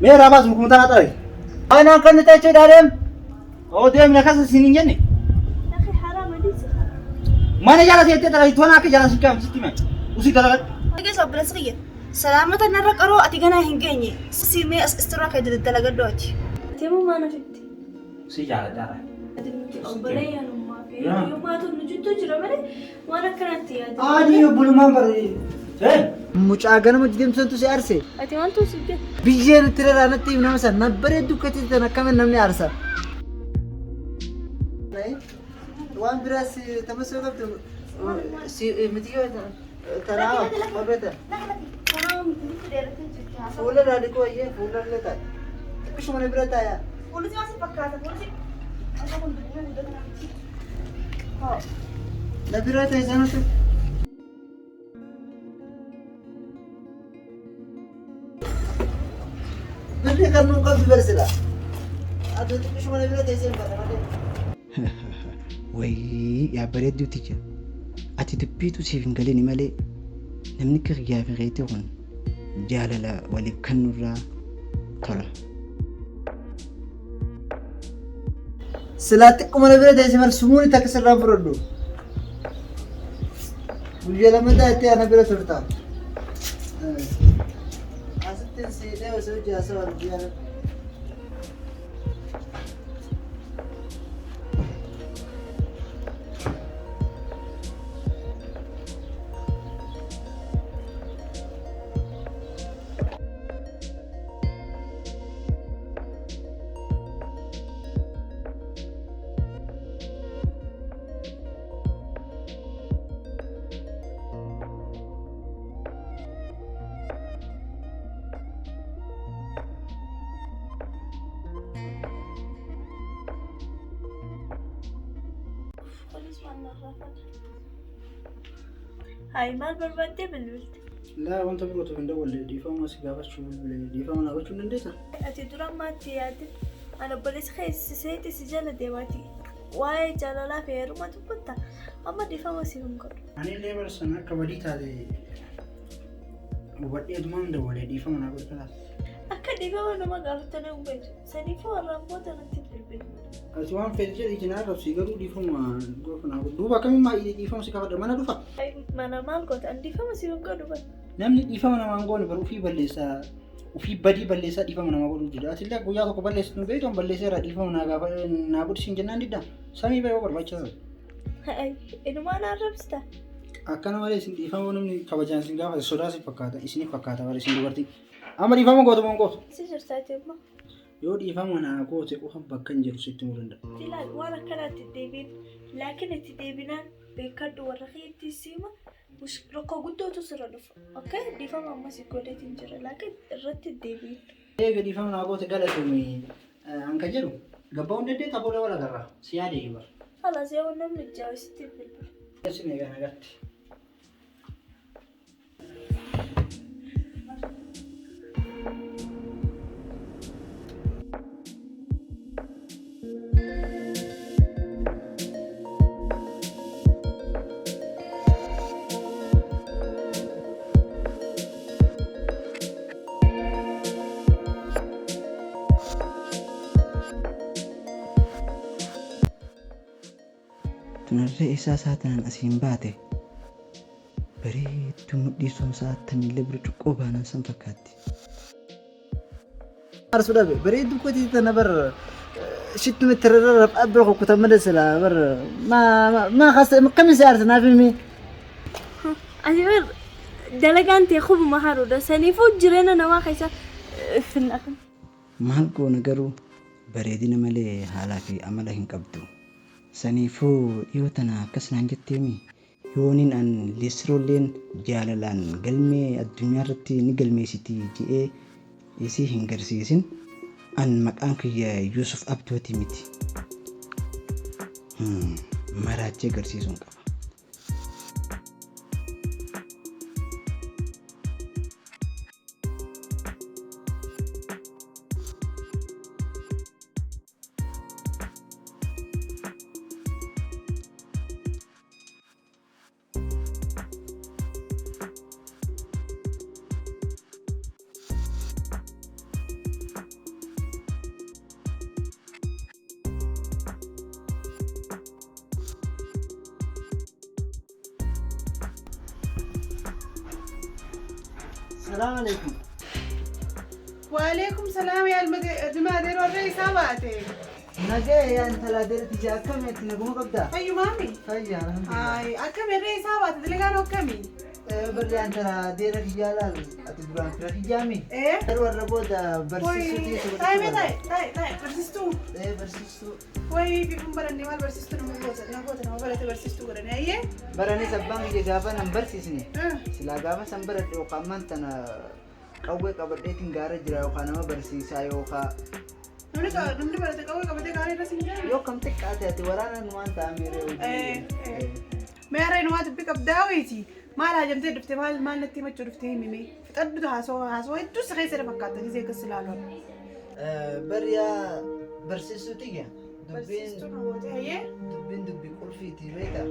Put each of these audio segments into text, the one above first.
Meera baas mukumtaa ta'e. Ana kan ta'e daarem. Oo deemna kasa sinin jenne. Akhi haram adisi. Mana jala seete tara itwana akka jala sikam sitima. Usi dalagat. Age sobra sigiye. Salamata narra qaro ati gana hin geenye. Sime istira ka dalaga dooti. Temu mana fitti. Si jala dara. Adinti obboleeyyan ummaa fi yoomaatu nujuttu jira malee waan akkanatti yaadu. Aadi obbolumaan bare. Mucaa ganama deemsantu si aarse. Ati wantu sibbe. Biyyeen tirara natti himna san nabbare dukkati tan akkamiin namni aarsa. Waan biraas tamasoo qabdu si mitiyo tanaa qabata. Fuula raadii koo iyyee fuula leetaa. Bishuma na bira taaya. Polisi masih fakkaata polisi. Akka kun dubbina guddata namti. Haa. Na bira taaya sanatu. Nanti kan nunggu kau bersila. Aduh itu cuma nak bilang tesin pada mana. Wayii yaa bareedduu tija ati dubbiitu siif hin galini malee namni akka gaafa reete kun jaalala waliif kennurraa tola. Silaatti akkuma na bira teessi mar sumuuni takka sirraan fudhadhu. Guyyaa lama taa'etti ana bira turta. Asittiin siidhee osoo jaasa wal jaalala. Hai maal barbaadde bilbilte? Laa wanta birootu hin dawwalle dhiifama si gaafachuu bilbilee dhiifama naa gochuu dandeessaa? Ati dura maatti yaadde ana obboleessa keessatti si jala deemaati. Waa'ee jaalalaa fi heeruma dubbata amma dhiifama si hin godhu. Ani illee barsan akka badii taate hubadhee adumaan dawwalee dhiifama naa godhu. Akka dhiifama nama gaafatanii hin beektu. Saniifuu warraan booda natti bilbilu. Ati waan fedhi jedhi jinaa qabsi garuu dhiifama goofu naa godhu. Duuba akkamiin maa'ii dhiifama si gaafadha mana dhufa? Mana maal goota an dhiifama si hin godhu bara. Namni dhiifama namaan goone bara ofii balleessaa ofii badii balleessaa dhiifama namaa godhuu jira. Ati illee guyyaa tokko balleessitu beektu balleesseera dhiifama naa godhu siin jennaan didda. Samii ba'ee barbaachisaa. Inumaan arrabsita. Akkana malee isin dhiifama namni kabajaan isin gaafate sodaa isin fakkaata isiniif fakkaata bara isin dubartii. Amma dhiifama gootu moo gootu? Si jirtaati immoo. Yoo dhiifama naa goote qofa bakka hin jiru sitti himuu danda'a. Ilaal waan akkanaatti deebiin laakiin itti deebinaan beekadhu warra keetti sima rakkoo guddootu sirra dhufa. Okay dhiifama ammas godheetiin jira laakiin irratti deebiin. Eega dhiifama naa goote galatumi hanka jedhu gabbaa hundee taphoota wal agarra si yaadee bara. Halas yoo namni jaawisitti bilbilu. Eessi meeqa nagatti. Tunarree isaa saatanaan asiin baate bareedduu mudhiisuun saatamillee burcuqqoo baanan san fakkaatti. Arsu dhabe bareedduu kooti tana bar shittu mitirra abra kukuta madasala bar ma khas kam si arsa nafimi. Ati bar dalagaan ta'e khubuma haruudha saniifuu jireenya namaa keessa finnaaqan. Maal goona garuu bareedina malee haalaa fi amala hin qabdu. Saniifuu dhiyoo tana akkas naan jetteemi yooniin an liisirooleen jaalalaan galmee addunyaa irratti ni galmeessiti jedhee isii hin garsiisin an maqaan kiyya Yusuf Abdooti miti. Maraachee garsiisuun qaba. السلام عليكم. وعليكم السلام يا المدير والرئيس أباتي. نجاي يا أنت لا درت جا كم يتنقوم قبدا. أيوة مامي. فيا الحمد لله. أي أكم الرئيس أباتي دلقانو كمي. بري أنت لا درت جالال أتدران فرق جامي. إيه. تروى الربودا برسيستو تيسو. طيب برسيستو. إيه برسيستو. وي بيكون براني مال برسيستو نموت نمو برات برسيستو قرني أيه. براني سبان جابا نمبر سيسني. سلا جابا سنبرت وقامان تنا قوي قبضتين غارة جرا وخانما برسيسا يوخا. نمني برات قوي قبضتين غارة رسينجا. يو كم تك آتي ورانا نوان تاميري. ما يرى نوات بيك أب داويتي. ما لا جمتي دفتي ما نتي ما تشوفتي ميمي. فتقبضوا هاسو يدوس خيسر فكرت زي كسلالو. بريا برسيستو تيجي. برسيستو نموت أيه. دبي كل في تيريتا.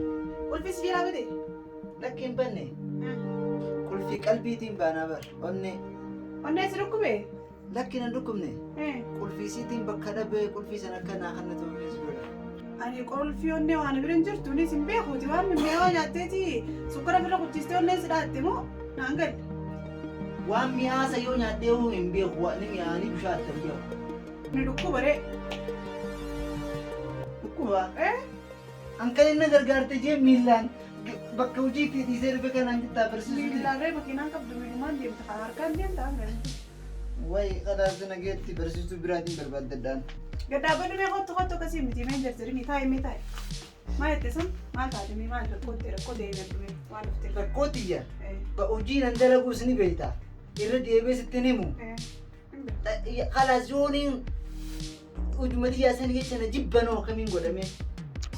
قول في سجل أبدي. لكن بني. كل في قلبي تيم بانا بر. أني. الناس ركبه. لكن عندكمني. إيه. كل في سيتين بكرة كل في سنة كنا خلنا توميز بر. أنا يقول في أني وأنا برنجر توني سنبيه خوتي وأنا من مياه جاتتي سكرة في الوقت تستوي الناس راتمو نانجل. وام مياه سيو ناديو إمبيه هو نمي أني بشات تبيه. ندوكو بري. بكوا. إيه. أنكل إننا درجار تجي ميلان. بكوجي في ديزير بكرة نانجي تابرسيس. ميلان رأي بكينا كب دميمان ديم تخار كان ديم تانجل. واي خلاص أنا جيت تبرسيس برادين برباد دان. قد أبدا ما يخط خطو كسيم تي مين جرتري ميتاي. ما يتسم ما تعلمي ما ركود يبدو ما نفتح. ركودية. إيه. بأوجين عندنا قوسني بيتا. يردي بس تنمو. إيه. خلاص جونين. وجمدي يا سنة جت أنا جبنا كمين قدامي.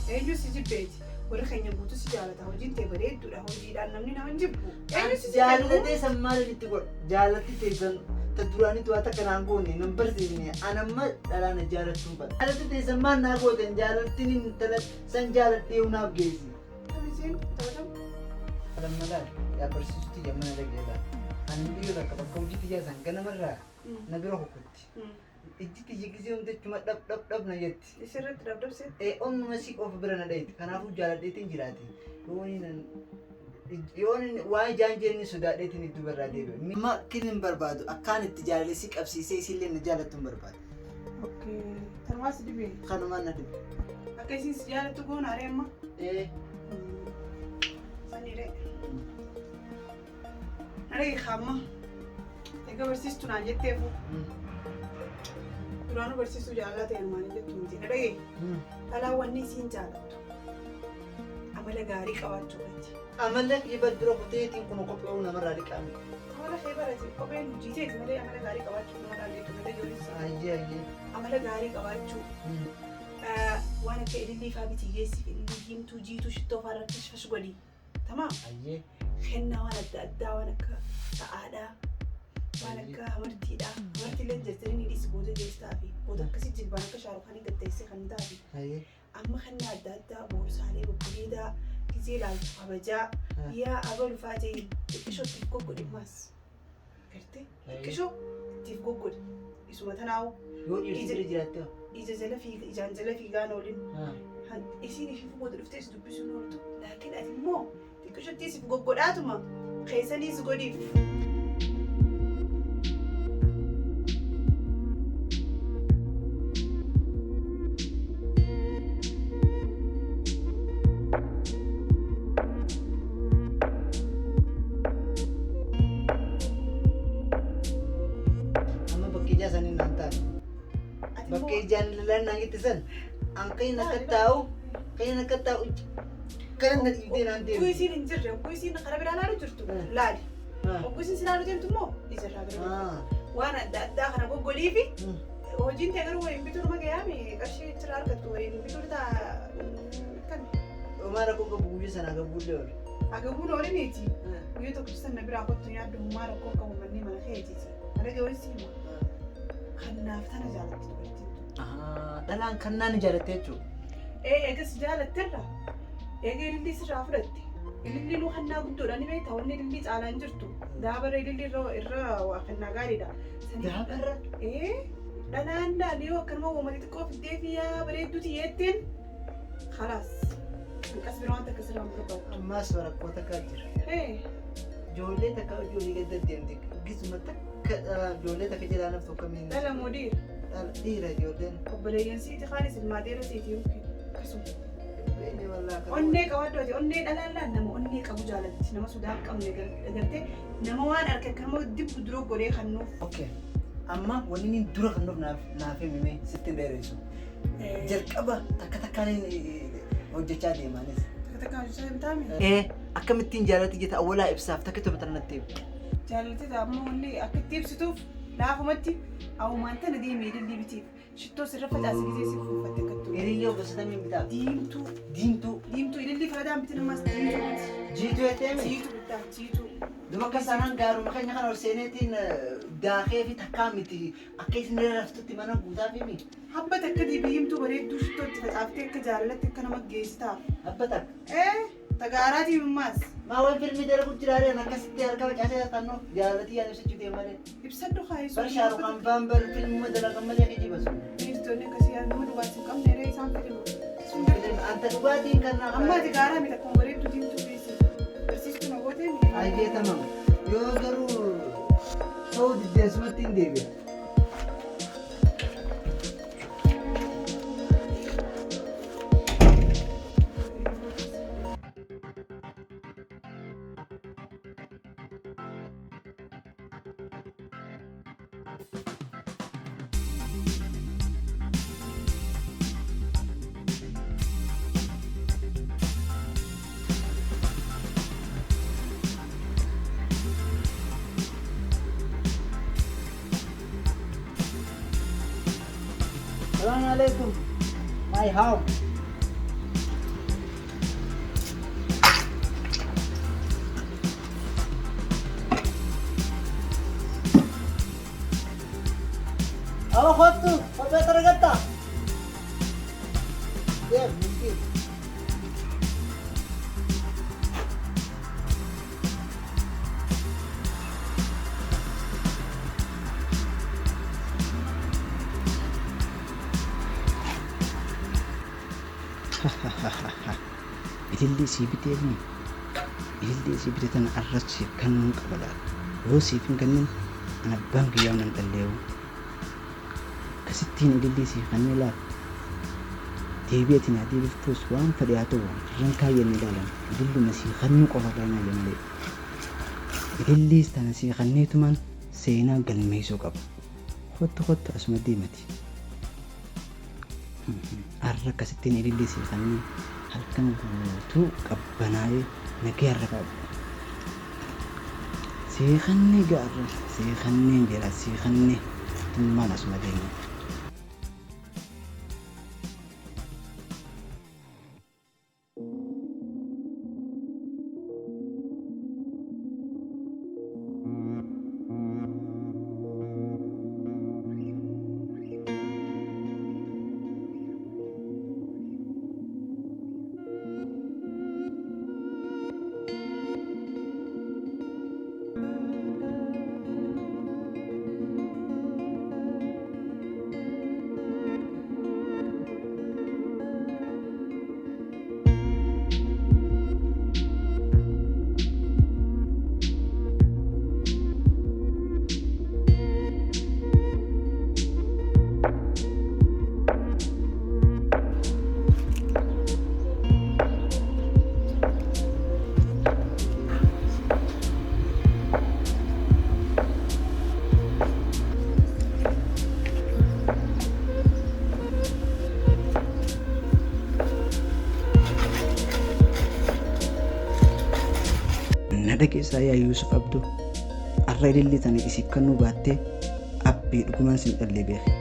إيه جو سيجي بيتي. ورخينا بوتو سجالة هوجين تبريد ولا هوجين دان نمني نمنجبو. إيه جو سيجي. جالتي سمار اللي تقول جالتي تيسن تدراني تو أتا كنانقوني نمبر سيني أنا ما أنا جالتهم بس. جالتي تيسن ما ناقودن جالتي نتلت سن جالتي وناب جيسي. تمسين تمام. لما لا يا برسيستي يا من رجلا أنا بيجي لك بكون جيت يا زن كنا مرة نبيره كنت. إجتي يجي يوم ده cuma dap نجت. يسرت دب سيد. On masih off berana date karena aku jalan dating jirati. Yooni waa'ee jaanjeenni sudaa dheetiin iddoo barbaadee beeku. Makin hin barbaadu akkaan itti jaalalli si qabsiisee isillee na jaalattu hin barbaadu. Ookee. Tanwaas dibee. Kanumaan na dhibe. Akkasiin si jaalattu goon haree amma. Saniree. Haree hamma. Egaa barsiistuu naan jetteefu. Duraanuu barsiistuu jaalalaa ta'e maal jettu miti. Haree. Dhalaa wanni isiin jaalattu. Amala gaarii qabaachuu qabdi. Amala dhiba dura kuteetiin kun kophee namarraa dhiqame. Amala kee barate kopheen hojjeteeti malee amala gaarii qabaachuu namarraa deetu malee ijoolleessa. Ayyee. Amala gaarii qabaachuu. Waan akka ilillii fa'aa biti geessi ilillii diimtuu jiituu shittoo fa'aa irratti fash godhi. Tamaa. Ayyee. Kennaa waan adda addaa waan akka sa'aadhaa. Waan akka amartiidhaa. Amartiillee jettanii ni dhiisi booda geessaa fi booda akkasii jilbaan akka shaarukaanii gaddeessee kan taate. Ayyee. Amma kennaa adda addaa boorsaalee babbareedaa. Gizee laaltu kabajaa yaa abalu faatee xiqqishoo ittiif goggodhe maas gartee xiqqishoo ittiif goggodhe isuma tanaawu Yoo dhiirri jiraatte ijaan jala fiigaan oolin isiin ifiif booda dhuftees dubbisuun ooltu laakiin ati immoo xiqqishoo ittiisiif goggodhaatuma keessaniis godhiif. Bakkee jaalallaan naan jette san kayin akka taa'u kan na dhiibdee naan deemu. Ogguu isiin hin jirre ogguu isiin karaa biraa laalu jirtu laali. Ogguu isiin si laalu deemtu immoo isarraa bira. Waan adda addaa kana goggodhii fi hojiin ta'e garuu waliin bituu nama gayaame qarshii irraa argattu waliin bituu ta'a kan. Maal rakkoo qabu guyyaa sana agabuullee oolu. Agabuun ooliniiti. Guyyaa tokko sana biraa kottu nyaaddu maal rakkoo qabu manneen mana keetiiti. Arage walitti hima. Kanaaf tana jaalatti dubartiin. Dhalaan kan naan jaalatte jechuudha. Eegas jaalatteerra. Eega ilillii sirraa fudhatte. Ilillii nuu hannaa guddoodha ni beektaa wanni ilillii caalaan jirtu. Daabara ilillii irra waa kennaa gaariidha. Daabara? Dhalaan yoo akkanuma uummata xiqqoo fiddee fi yaa bareedduuti yeettiin. Khalaas. Hanqas biroo wanta akkasirraa hin barbaadu. Ammaas rakkoota akka jira. ijoollee takka ijoollee gad deemte gisuma takka ijoollee takka jedhaa naf tokko miin dhala moo dhiira? dhiira ijoolleen Obboleeyyan siiti kaanis ilmaa dhiira siiti yookiin akkasuma. beekne wallaa akka Onnee qabaaddooti onnee dhalaan nama onnee qabu jaalatti nama sodaa hin qabne gartee nama waan harka akkama dibbu dura godhee kan nuuf. okay amma wanni inni dura kan nuuf naaf himime sitti hin dheeressu jalqaba takka takkaan hojjechaa deemaanis Takka hojjechaa hin taane. akkamittiin jaalatti jetta awwalaa ibsaaf takka toba tanatti Jaalatti ammoo onnee akka itti ibsituuf laafumatti awumaan tana deemee dildibitiif shittoo sirra facaasii gisee si fuufatte akkattuu. hiriyyoo gosa tamii bitaa Diimtuu. diimtuu Ililli faradaan biti namaas diimtuu. jiituu etteemi Jiituu bitaa jiituu. duba akka sanaan gaaruma keenya kana ol seeneetiin daakee fi takkaa miti akka isin raftutti mana guutaa fi mi Habba takka diimtuu bareedduu shittoo itti facaaftee akka jaalatti akka nama geessitaaf. abba takka Tagaaraatii mimmaas. maa waan filmii dalagu jiraadeen akkasitti harka facaasee tannoo jaalatii yaan ibsachuu deem malee Ibsadhu kaayisuu. bar shaarukaan faan bar filmuma dalagan malee akka jibasu Ministoonni akkasii yaa nama dhugaatii hin qabne irree isaan fedhimu. anta dhugaatiin kan naaf Amma ati gaaraa miti akkuma bareedduu diimtuu beeksisa. Barsiistuu na gootee ayyeetamamu yoo garuu ta'uu diddeessumatti hin deebi'a. Assalamualaikum. My house. Apa khutu? Apa tergata? Ya, mungkin. ilillee sii biteefni ilillee sii bite tana arrachi kannuu qabala yoo siif hin kennin an abbaan kiyyaa nan dhalleewu akkasittiin ilillee siif kannee laal deebi'atiin haa deebiftuus waan fedhe haa ta'u irran kaayyanne ilaalan ililluma sii kannuu qofarraa nyaayya malee ilillees tana sii kanneetumaan seenaa galmeessuu qaba kottu asuma deemati arra akkasittiin ilillee sii kannee halkan guutuu qabbanaa'ee nagaarra qabu seeqannee gaarra seeqanneen jedha seeqannee tummaan asuma deemu. nada keessaa yaa Yuusuf Abduu arra ilillee tana isiif kannuu baattee abbee dhugumaan sin dhallee beeke